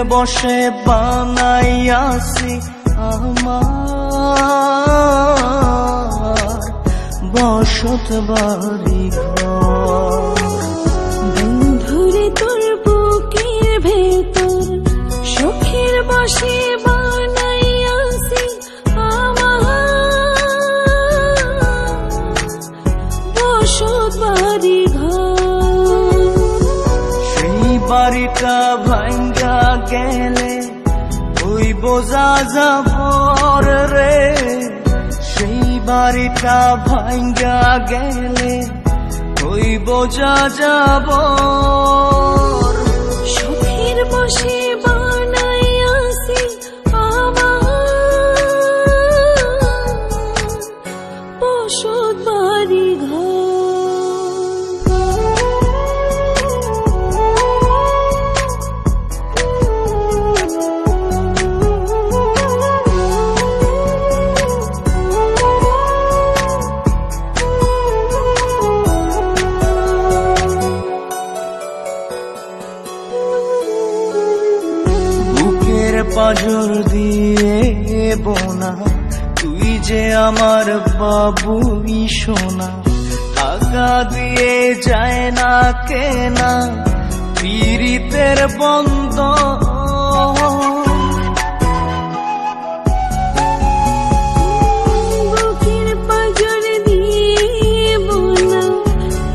বসে বানাইয়াছি আমার বসত বাড়ি ঘর। বন্ধুরে তোর বুকের ভেতর সুখের বসে বানাইয়াছি আমার বসত বাড়ি ঘর। সেই বাড়িটা ভাঙ্গা গেলে ওই বোঝা যাবর রে, সেই বাড়িটা ভাঙ্গা গেলে ওই বোঝা যাবর। সুখের বসে বানাইয়াছি আমার বসত বাড়ি ঘর। পাজর দিয়ে বোনা তুই যে আমার বাবুই সোনা, টাকা দিয়ে যায় না কেনা পীড়িতের বন্ধ। বুকের পাজর দিয়ে বোনা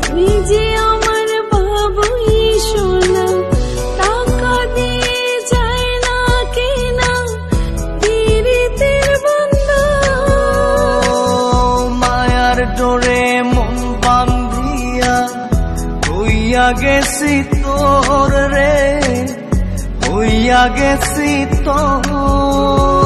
তুই যে আমার বাবুই সোনা, টাকা দিয়ে যায় না কেনা পীড়িতের বন্ধ। মায়ার ডোরে মন বান্ধিয়া হইয়া গেছি তোর রে, হইয়া গেছি তোর।